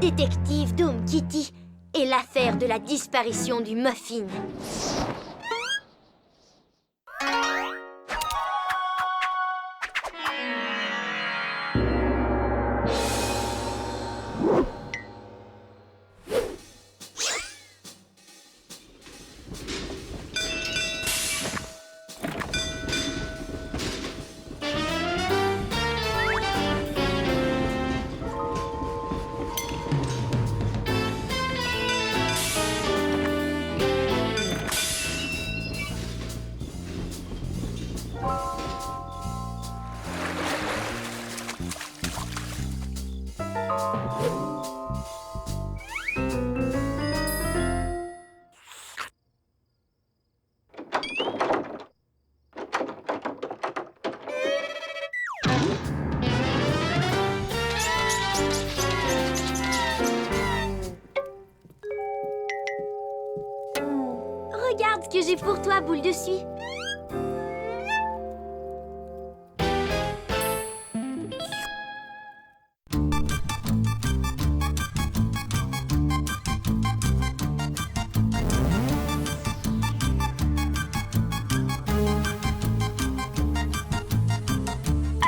Détective Dome Kitty et l'affaire de la disparition du muffin. Regarde ce que j'ai pour toi, boule de suie.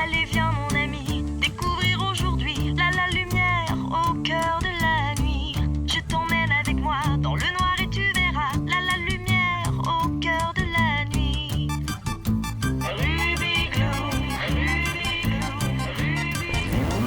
Allez viens mon ami, découvrir aujourd'hui la lumière au cœur de la nuit. Je t'emmène avec moi dans le noir et tu verras la lumière au cœur de la nuit. Ruby Glue, Ruby Glue, Ruby Glue.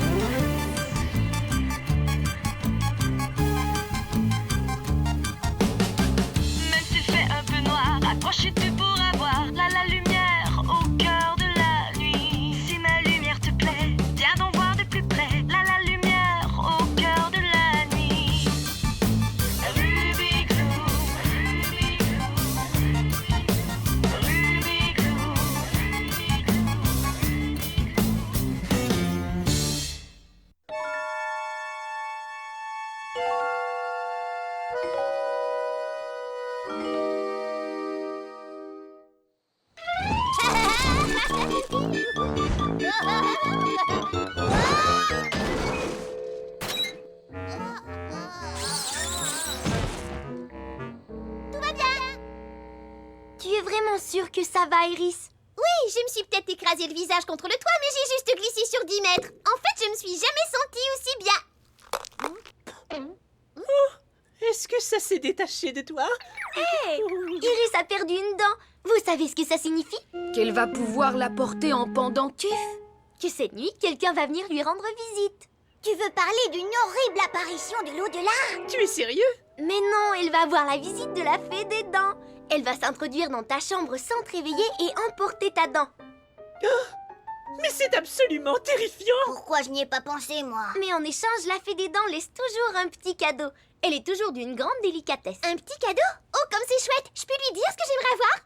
Même s'il fait un peu noir, approche et tu pourras voir la lumière au cœur de la nuit. Si ma lumière te plaît, viens donc voir de plus près la lumière au cœur de la nuit. Ruby Glue, Ruby Glue, Ruby Glue, Ruby Tout va bien. Tu es vraiment sûre que ça va, Iris? Oui, je me suis peut-être écrasé le visage contre le toit, mais j'ai juste glissé sur 10 mètres. En fait, je me suis jamais sentie aussi bien. Est-ce que ça s'est détaché de toi? Hey, Iris a perdu une dent. Vous savez ce que ça signifie? Qu'elle va pouvoir la porter en pendentif. Que cette nuit, quelqu'un va venir lui rendre visite. Tu veux parler d'une horrible apparition de l'au-delà? Tu es sérieux? Mais non, elle va avoir la visite de la fée des dents. Elle va s'introduire dans ta chambre sans te réveiller et emporter ta dent. Mais c'est absolument terrifiant! Pourquoi je n'y ai pas pensé, moi? Mais en échange, la fée des dents laisse toujours un petit cadeau. Elle est toujours d'une grande délicatesse. Un petit cadeau? Oh, comme c'est chouette! Je peux lui dire ce que j'aimerais avoir?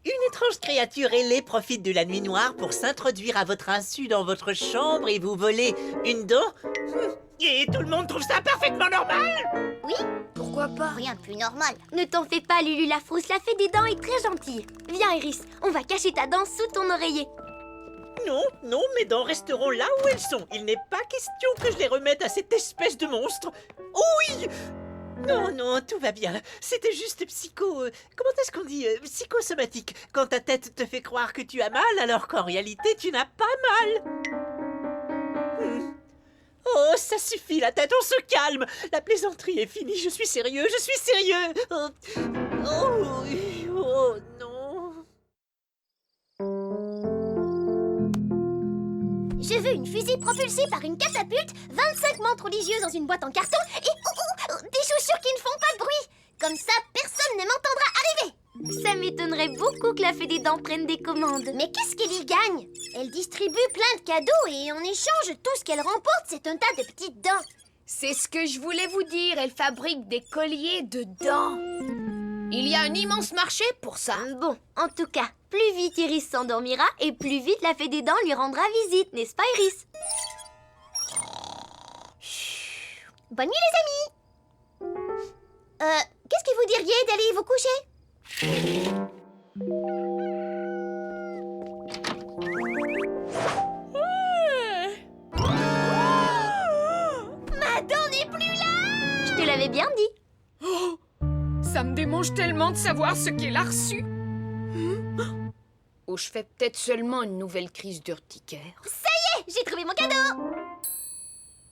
Une étrange créature ailée profite de la nuit noire pour s'introduire à votre insu dans votre chambre et vous voler une dent. Et tout le monde trouve ça parfaitement normal? Oui? Pourquoi pas? Rien de plus normal. Ne t'en fais pas, Lulu la frousse, la fée des dents est très gentille. Viens, Iris, on va cacher ta dent sous ton oreiller. Non, non, mes dents resteront là où elles sont. Il n'est pas question que je les remette à cette espèce de monstre. Oh oui! Non, non, tout va bien. C'était juste comment est-ce qu'on dit? Psychosomatique. Quand ta tête te fait croire que tu as mal, alors qu'en réalité, tu n'as pas mal. Oh, ça suffit, la tête, on se calme. La plaisanterie est finie, je suis sérieux, je suis sérieux. Oh, oh non. Je veux une fusée propulsée par une catapulte, 25 mantes religieuses dans une boîte en carton et des chaussures qui ne font pas de bruit. Comme ça, personne ne m'entendra arriver. Ça m'étonnerait beaucoup que la fée des dents prenne des commandes. Mais qu'est-ce qu'elle y gagne? Elle distribue plein de cadeaux et en échange, tout ce qu'elle remporte, c'est un tas de petites dents. C'est ce que je voulais vous dire. Elle fabrique des colliers de dents. Il y a un immense marché pour ça. Bon, en tout cas, plus vite Iris s'endormira et plus vite la fée des dents lui rendra visite, n'est-ce pas, Iris? Bonne nuit, les amis. Qu'est-ce que vous diriez d'aller vous coucher? C'est bien dit. Ça me démange tellement de savoir ce qu'elle a reçu. Ou je fais peut-être seulement une nouvelle crise d'urticaire. J'ai trouvé mon cadeau!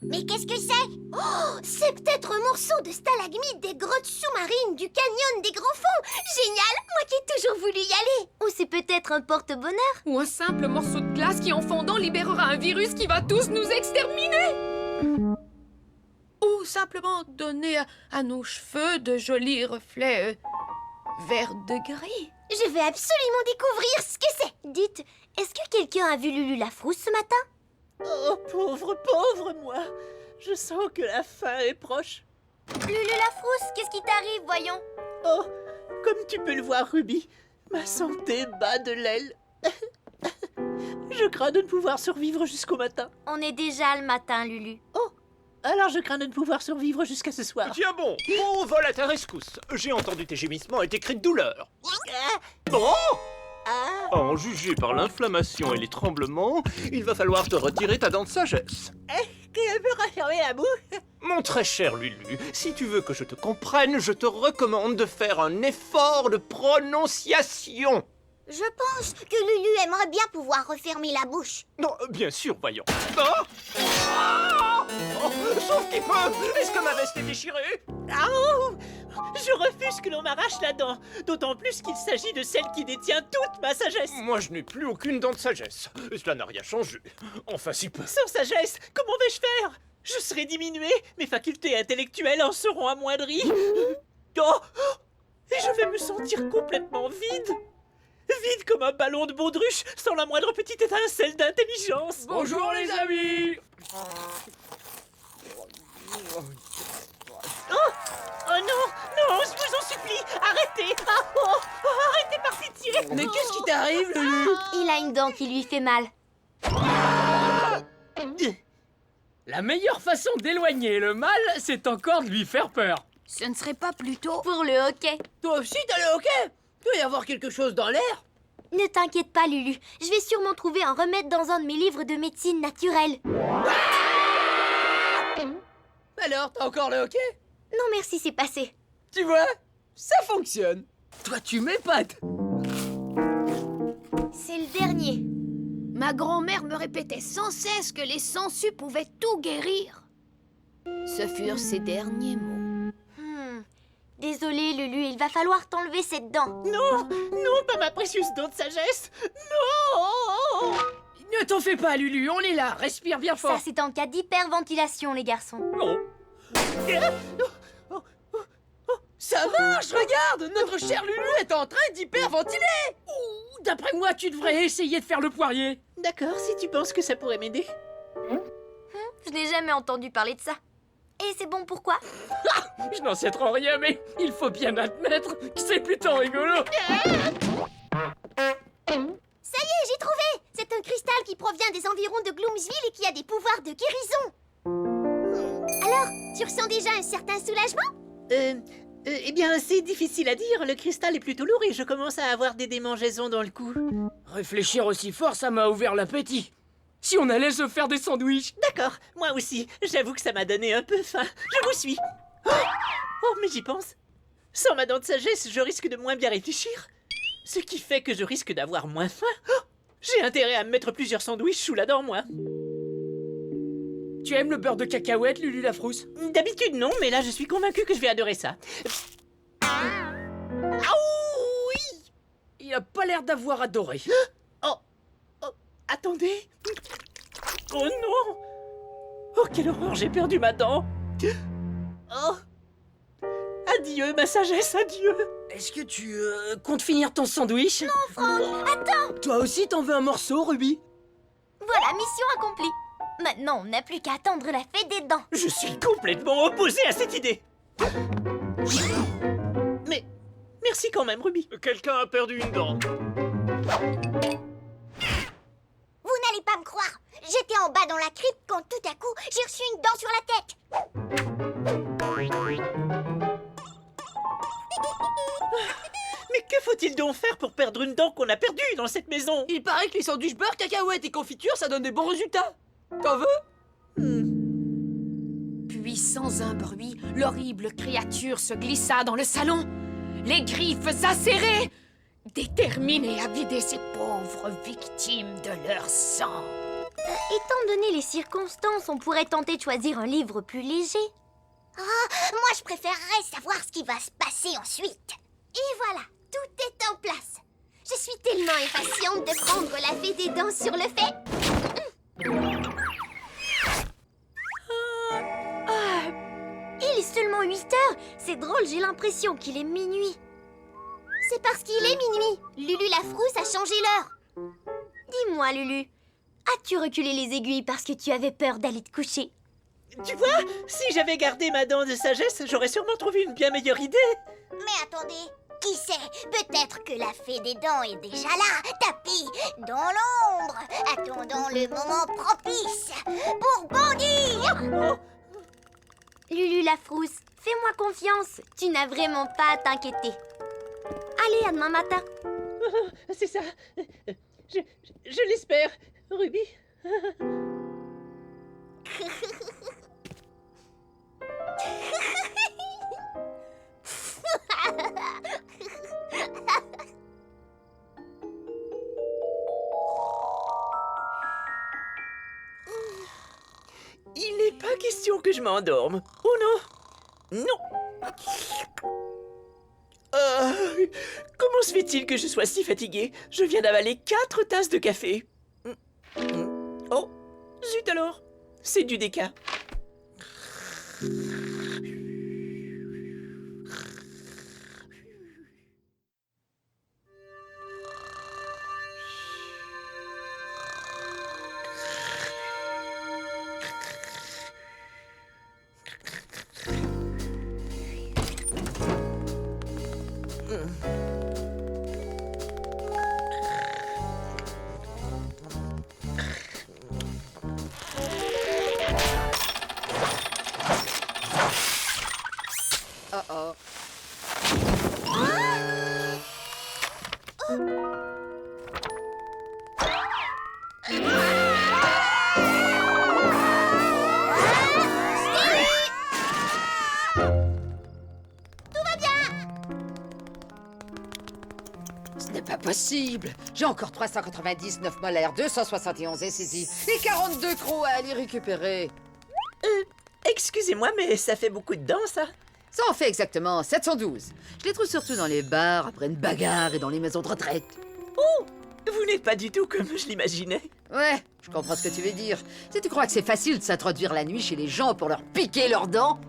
Mais qu'est-ce que c'est? Oh, c'est peut-être un morceau de stalagmite des grottes sous-marines du canyon des Grands Fonds! Génial! Moi qui ai toujours voulu y aller! Ou c'est peut-être un porte-bonheur. Ou un simple morceau de glace qui, en fondant, libérera un virus qui va tous nous exterminer. Ou simplement donner à nos cheveux de jolis reflets vert de gris. Je vais absolument découvrir ce que c'est! Dites, est-ce que quelqu'un a vu Lulu la frousse ce matin? Oh, pauvre moi. Je sens que la fin est proche. Lulu la frousse, qu'est-ce qui t'arrive, voyons? Oh, comme tu peux le voir, Ruby, ma santé bat de l'aile. Je crains de ne pouvoir survivre jusqu'au matin. On est déjà le matin, Lulu. Oh, alors je crains de ne pouvoir survivre jusqu'à ce soir. Tiens bon, mon vol à ta rescousse. J'ai entendu tes gémissements et tes cris de douleur. Oh! Ah, À en juger par l'inflammation et les tremblements, il va falloir te retirer ta dent de sagesse. qu'elle peut refermer la bouche. Mon très cher Lulu, si tu veux que je te comprenne, je te recommande de faire un effort de prononciation. Je pense que Lulu aimerait bien pouvoir refermer la bouche. Non, bien sûr, voyons. Ah! Ah! Oh, sauf qu'il peut. Est-ce que ma veste est déchirée? Oh, je refuse que l'on m'arrache la dent, d'autant plus qu'il s'agit de celle qui détient toute ma sagesse. Moi, je n'ai plus aucune dent de sagesse. Cela n'a rien changé. Enfin, si peu. Sans sagesse, comment vais-je faire? Je serai diminué, mes facultés intellectuelles en seront amoindries. Oh, et je vais me sentir complètement vide. Vide comme un ballon de baudruche, sans la moindre petite étincelle d'intelligence. Bonjour les amis. Oh non, je vous en supplie, arrêtez. Ah, arrêtez par pitié. Mais qu'est-ce qui t'arrive, Lulu? Il a une dent qui lui fait mal. La meilleure façon d'éloigner le mal, c'est encore de lui faire peur. Ce ne serait pas plutôt... Pour le hockey. Toi aussi, t'as le hockey? Il doit y avoir quelque chose dans l'air. Ne t'inquiète pas, Lulu. Je vais sûrement trouver un remède dans un de mes livres de médecine naturelle. Alors, t'as encore le hockey? Non, merci, c'est passé. Tu vois, ça fonctionne. Toi, tu m'épates. C'est le dernier. Ma grand-mère me répétait sans cesse que les sangsues pouvaient tout guérir. Ce furent ses derniers mots. Désolée, Lulu, il va falloir t'enlever cette dent. Non, pas ma précieuse dent de sagesse. Non. Ne t'en fais pas, Lulu, on est là. Respire bien Ça, fort. c'est en cas d'hyperventilation, les garçons. Non. Ça marche, regarde. Notre cher Lulu est en train d'hyperventiler. Ouh, d'après moi, tu devrais essayer de faire le poirier. D'accord, si tu penses que ça pourrait m'aider. Je n'ai jamais entendu parler de ça. Et c'est bon pourquoi? Je n'en sais trop rien, mais il faut bien admettre que c'est plutôt rigolo. Ça y est, j'ai trouvé! C'est un cristal qui provient des environs de Gloomsville et qui a des pouvoirs de guérison. Alors, tu ressens déjà un certain soulagement? Eh bien, c'est difficile à dire. Le cristal est plutôt lourd et je commence à avoir des démangeaisons dans le cou. Réfléchir aussi fort, ça m'a ouvert l'appétit. Si on allait se faire des sandwichs. D'accord, moi aussi. J'avoue que ça m'a donné un peu faim. Je vous suis. Oh, mais j'y pense. Sans ma dent de sagesse, je risque de moins bien réfléchir. Ce qui fait que je risque d'avoir moins faim. Oh, j'ai intérêt à me mettre plusieurs sandwichs sous la dent, moi. Tu aimes le beurre de cacahuète, Lulu la frousse? D'habitude, non, mais là, je suis convaincue que je vais adorer ça. Ah oui! Il a pas l'air d'avoir adoré. Attendez. Oh non! Oh, quelle horreur, j'ai perdu ma dent. Oh! Adieu, ma sagesse, adieu! Est-ce que tu comptes finir ton sandwich? Non, Franck, attends! Toi aussi, t'en veux un morceau, Ruby? Voilà, mission accomplie. Maintenant, on n'a plus qu'à attendre la fête des dents. Je suis complètement opposé à cette idée. Mais merci quand même, Ruby. Quelqu'un a perdu une dent. Vous n'allez pas me croire! J'étais en bas dans la crypte quand tout à coup, j'ai reçu une dent sur la tête! Mais que faut-il donc faire pour perdre une dent qu'on a perdue dans cette maison? Il paraît que les sandwichs beurre, cacahuètes et confiture, ça donne des bons résultats. T'en veux? Puis sans un bruit, l'horrible créature se glissa dans le salon, les griffes acérées, déterminée à vider ses pauvres victimes de leur sang. Étant donné les circonstances, on pourrait tenter de choisir un livre plus léger. Moi, je préférerais savoir ce qui va se passer ensuite. Et voilà, tout est en place. Je suis tellement impatiente de prendre la fée des dents sur le fait. Il est seulement 8 heures. C'est drôle, j'ai l'impression qu'il est minuit. C'est parce qu'il est minuit. Lulu la frousse a changé l'heure. Dis-moi, Lulu, as-tu reculé les aiguilles parce que tu avais peur d'aller te coucher? Tu vois, si j'avais gardé ma dent de sagesse, j'aurais sûrement trouvé une bien meilleure idée. Mais attendez, qui sait? Peut-être que la fée des dents est déjà là, tapis dans l'ombre, attendant le moment propice pour bondir. Lulu la frousse, fais-moi confiance. Tu n'as vraiment pas à t'inquiéter. Allez, à demain matin. C'est ça. Je l'espère, Ruby. Il n'est pas question que je m'endorme. Oh non. Non. Comment se fait-il que je sois si fatigué? Je viens d'avaler 4 tasses de café. Oh, zut alors. C'est du déca. Ce n'est pas possible. J'ai encore 399 molaires, 271 saisis et 42 crocs à aller récupérer. Excusez-moi, mais ça fait beaucoup de dents, ça. Ça en fait exactement 712. Je les trouve surtout dans les bars, après une bagarre et dans les maisons de retraite. Oh, vous n'êtes pas du tout comme je l'imaginais. Ouais, je comprends ce que tu veux dire. Si tu crois que c'est facile de s'introduire la nuit chez les gens pour leur piquer leurs dents...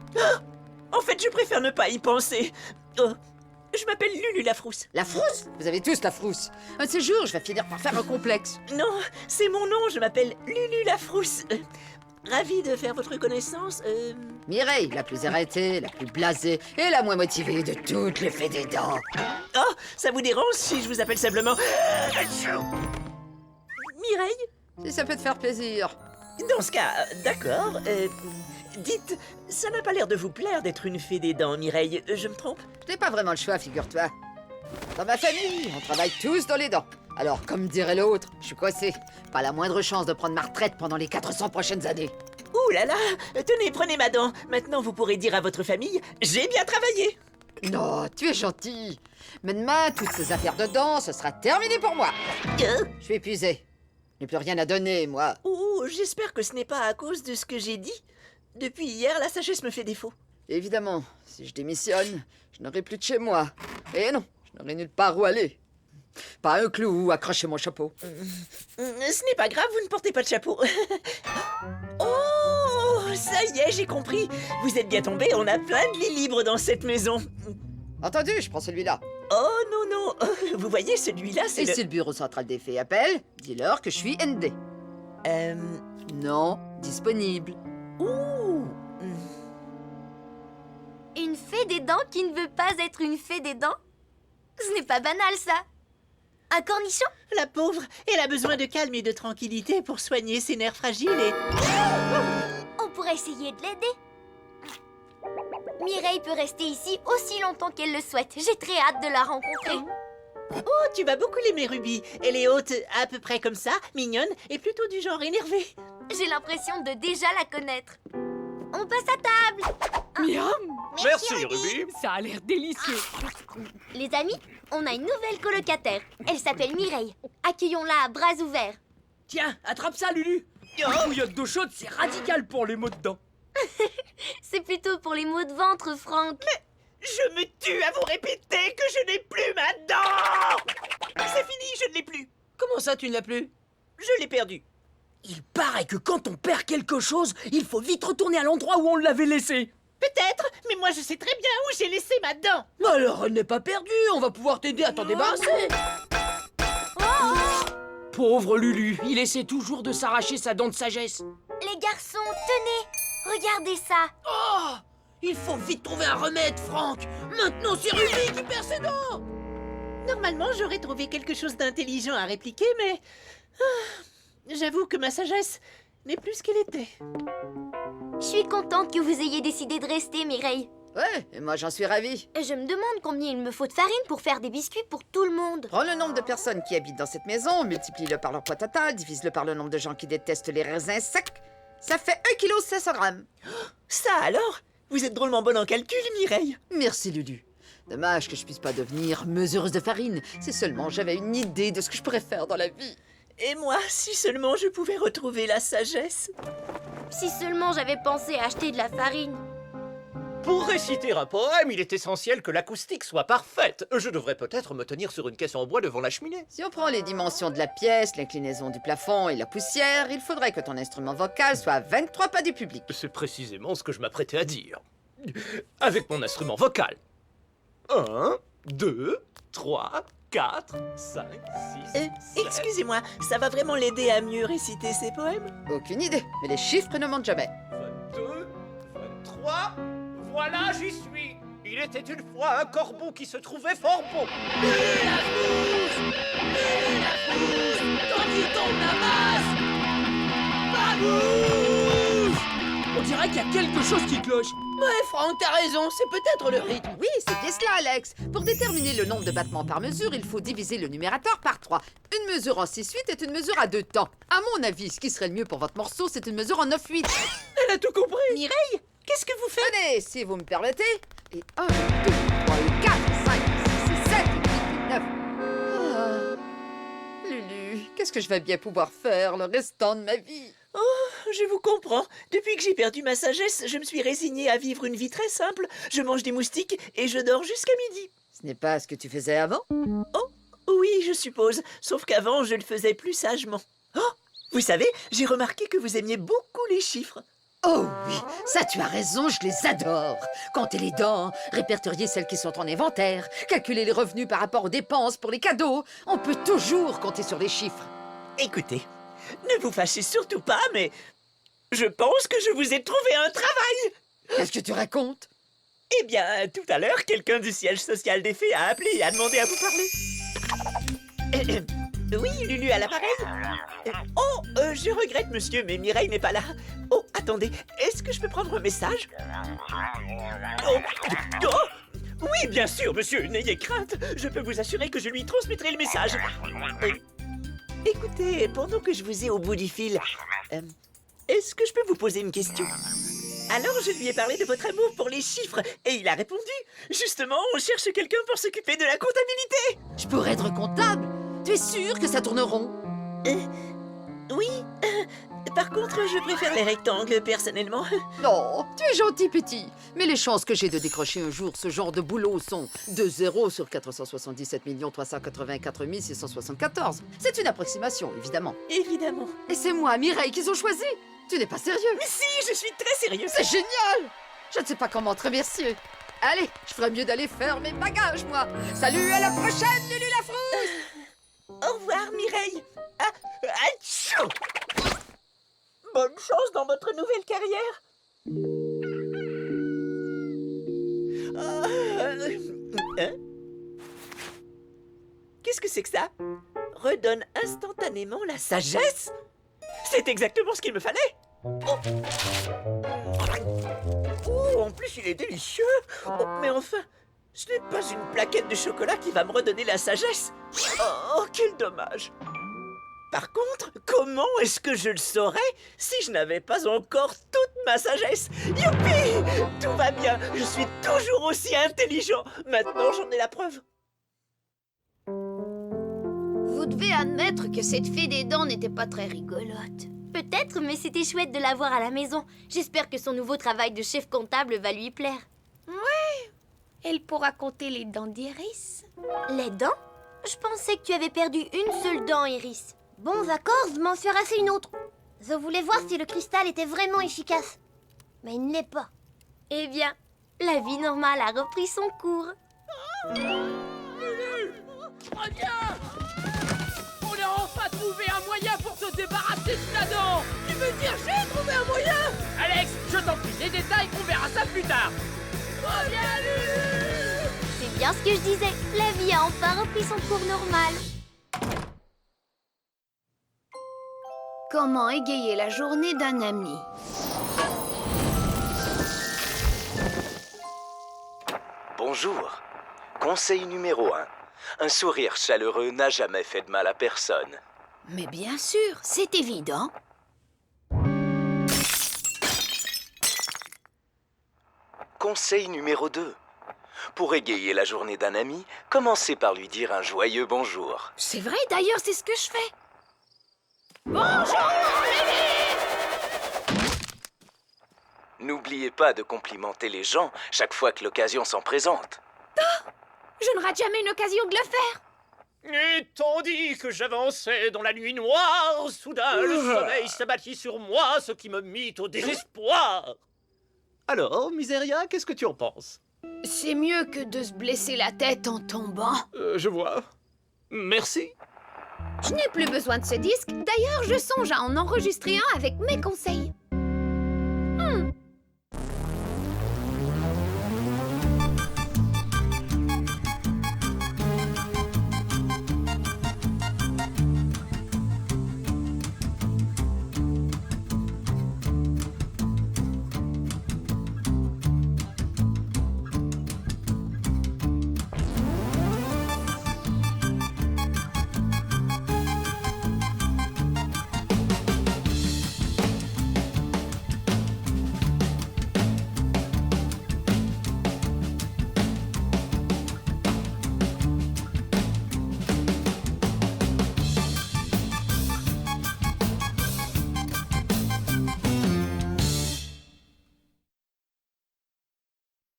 En fait, je préfère ne pas y penser. Oh, je m'appelle Lulu la frousse. La frousse? Vous avez tous la frousse. Un de ces jours, je vais finir par faire un complexe. Non, c'est mon nom, je m'appelle Lulu la frousse. Ravi de faire votre connaissance. Mireille, la plus arrêtée, la plus blasée et la moins motivée de toutes les fées des dents. Oh, ça vous dérange si je vous appelle simplement... Mireille? Si ça peut te faire plaisir. Dans ce cas, d'accord. Dites, ça n'a pas l'air de vous plaire d'être une fée des dents, Mireille. Je me trompe? Je n'ai pas vraiment le choix, figure-toi. Dans ma famille, on travaille tous dans les dents. Alors, comme dirait l'autre, je suis coincé. Pas la moindre chance de prendre ma retraite pendant les 400 prochaines années. Ouh là là! Tenez, prenez ma dent. Maintenant, vous pourrez dire à votre famille, j'ai bien travaillé. Non, tu es gentil. Mais demain, toutes ces affaires de dents, ce sera terminé pour moi. Je suis épuisé. Je n'ai plus rien à donner, moi. Ouh, j'espère que ce n'est pas à cause de ce que j'ai dit. Depuis hier, la sagesse me fait défaut. Évidemment, si je démissionne, je n'aurai plus de chez moi. Et non, je n'aurai nulle part où aller. Pas un clou où accrocher mon chapeau. Ce n'est pas grave, vous ne portez pas de chapeau. Oh, ça y est, j'ai compris. Vous êtes bien tombé, on a plein de lits libres dans cette maison. Entendu, je prends celui-là. Oh non, non, vous voyez, celui-là, c'est Et si le bureau central des fées appelle, dis-leur que je suis ND. Non, disponible. Ouh. Une fée des dents qui ne veut pas être une fée des dents? Ce n'est pas banal, ça. Un cornichon? La pauvre, elle a besoin de calme et de tranquillité pour soigner ses nerfs fragiles et... On pourrait essayer de l'aider. Mireille peut rester ici aussi longtemps qu'elle le souhaite. J'ai très hâte de la rencontrer. Oh, tu vas beaucoup l'aimer, Ruby. Elle est haute, à peu près comme ça, mignonne et plutôt du genre énervé. J'ai l'impression de déjà la connaître. On passe à table. Miam! Merci, Ruby. Ça a l'air délicieux. Les amis, on a une nouvelle colocataire. Elle s'appelle Mireille. Accueillons-la à bras ouverts. Tiens, attrape ça, Lulu. Une bouillotte d'eau chaude, c'est radical pour les maux de dents. C'est plutôt pour les maux de ventre, Franck. Je me tue à vous répéter que je n'ai plus ma dent. C'est fini, je ne l'ai plus. Comment ça, tu ne l'as plus? Je l'ai perdue. Il paraît que quand on perd quelque chose, il faut vite retourner à l'endroit où on l'avait laissé. Peut-être, mais moi je sais très bien où j'ai laissé ma dent. Alors, elle n'est pas perdue, on va pouvoir t'aider à t'en débarrasser. Pauvre Lulu, il essaie toujours de s'arracher sa dent de sagesse. Les garçons, tenez. Regardez ça. Oh! Il faut vite trouver un remède, Franck. Maintenant, c'est Ruby qui perd ses dents. Normalement, j'aurais trouvé quelque chose d'intelligent à répliquer, mais... j'avoue que ma sagesse n'est plus ce qu'elle était. Je suis contente que vous ayez décidé de rester, Mireille. Ouais, et moi j'en suis ravie. Je me demande combien il me faut de farine pour faire des biscuits pour tout le monde. Prends le nombre de personnes qui habitent dans cette maison, multiplie-le par leur poids total, divise-le par le nombre de gens qui détestent les raisins secs. Ça fait 1 kg 500 grammes. Ça alors? Vous êtes drôlement bonne en calcul, Mireille. Merci, Lulu. Dommage que je puisse pas devenir mesureuse de farine. Si seulement j'avais une idée de ce que je pourrais faire dans la vie. Et moi, si seulement je pouvais retrouver la sagesse. Si seulement j'avais pensé à acheter de la farine. Pour réciter un poème, il est essentiel que l'acoustique soit parfaite. Je devrais peut-être me tenir sur une caisse en bois devant la cheminée. Si on prend les dimensions de la pièce, l'inclinaison du plafond et la poussière, il faudrait que ton instrument vocal soit à 23 pas du public. C'est précisément ce que je m'apprêtais à dire. Avec mon instrument vocal. 1, 2, 3, 4, 5, 6, 7... Excusez-moi, ça va vraiment l'aider à mieux réciter ses poèmes? Aucune idée, mais les chiffres ne mentent jamais. 22, 23... Voilà, j'y suis. Il était une fois un corbeau qui se trouvait fort beau. On dirait qu'il y a quelque chose qui cloche. Ouais, Franck, t'as raison, c'est peut-être le rythme. Oui, c'est bien cela, Alex. Pour déterminer le nombre de battements par mesure, il faut diviser le numérateur par 3. Une mesure en 6/8 est une mesure à 2 temps. À mon avis, ce qui serait le mieux pour votre morceau, c'est une mesure en 9/8. Elle a tout compris. Mireille, qu'est-ce que vous faites? Tenez, si vous me permettez. Et 1, 2, 3, et 4, 5, 6, et 7, et 8, et 9. Ah. Lulu, qu'est-ce que je vais bien pouvoir faire le restant de ma vie? Oh, je vous comprends. Depuis que j'ai perdu ma sagesse, je me suis résignée à vivre une vie très simple. Je mange des moustiques et je dors jusqu'à midi. Ce n'est pas ce que tu faisais avant? Oh, oui, je suppose. Sauf qu'avant, je le faisais plus sagement. Oh, vous savez, j'ai remarqué que vous aimiez beaucoup les chiffres. Oh oui, ça tu as raison, je les adore. Compter les dents, répertorier celles qui sont en inventaire, calculer les revenus par rapport aux dépenses pour les cadeaux. On peut toujours compter sur les chiffres. Écoutez, ne vous fâchez surtout pas, mais je pense que je vous ai trouvé un travail. Qu'est-ce que tu racontes? Eh bien, tout à l'heure, quelqu'un du siège social des fées a appelé et a demandé à vous parler. Oui, Lulu à l'appareil. Je regrette, monsieur, mais Mireille n'est pas là. Oh, attendez, est-ce que je peux prendre un message? Oui, bien sûr, monsieur, n'ayez crainte. Je peux vous assurer que je lui transmettrai le message. Écoutez, pendant que je vous ai au bout du fil, est-ce que je peux vous poser une question? Alors, je lui ai parlé de votre amour pour les chiffres, et il a répondu. Justement, on cherche quelqu'un pour s'occuper de la comptabilité. Je pourrais être comptable. Tu es sûr que ça tourne rond? Oui. Par contre, je préfère les rectangles, personnellement. Non, tu es gentil, petit. Mais les chances que j'ai de décrocher un jour ce genre de boulot sont 2 0 sur 477 384 674. C'est une approximation, évidemment. Évidemment. Et c'est moi, Mireille, qu'ils ont choisi. Tu n'es pas sérieux? Mais si, je suis très sérieux. C'est génial! Je ne sais pas comment te remercier. Allez, je ferais mieux d'aller faire mes bagages, moi. Salut, à la prochaine, Lulu la frousse! Au revoir, Mireille. Atchou! Bonne chance dans votre nouvelle carrière. Qu'est-ce que c'est que ça? Redonne instantanément la sagesse? C'est exactement ce qu'il me fallait. Oh, en plus, il est délicieux. Oh, mais enfin, ce n'est pas une plaquette de chocolat qui va me redonner la sagesse. Oh, quel dommage. Par contre, comment est-ce que je le saurais si je n'avais pas encore toute ma sagesse. Youpi! Tout va bien, je suis toujours aussi intelligent. Maintenant, j'en ai la preuve. Vous devez admettre que cette fée des dents n'était pas très rigolote. Peut-être, mais c'était chouette de la voir à la maison. J'espère que son nouveau travail de chef comptable va lui plaire. Elle pourra compter les dents d'Iris. Les dents? Je pensais que tu avais perdu une seule dent, Iris. Bon, d'accord, je m'en suis rassé une autre. Je voulais voir si le cristal était vraiment efficace. Mais il ne l'est pas. Eh bien, la vie normale a repris son cours. Reviens! On a enfin trouvé un moyen pour se débarrasser de ta dent! Tu veux dire j'ai trouvé un moyen? Alex, je t'en prie, les détails, on verra ça plus tard! Reviens, Lulu! C'est bien ce que je disais. La vie a enfin repris son cours normal. Comment égayer la journée d'un ami? Bonjour. Conseil numéro 1. Un sourire chaleureux n'a jamais fait de mal à personne. Mais bien sûr, c'est évident. Conseil numéro 2. Pour égayer la journée d'un ami, commencez par lui dire un joyeux bonjour. C'est vrai, d'ailleurs, c'est ce que je fais. N'oubliez pas de complimenter les gens chaque fois que l'occasion s'en présente. Je ne rate jamais une occasion de le faire. Et tandis que j'avançais dans la nuit noire, soudain le soleil s'abattit sur moi, ce qui me mit au désespoir. Alors, Miseria, qu'est-ce que tu en penses? C'est mieux que de se blesser la tête en tombant. Je vois. Merci. Je n'ai plus besoin de ce disque. D'ailleurs, je songe à en enregistrer un avec mes conseils.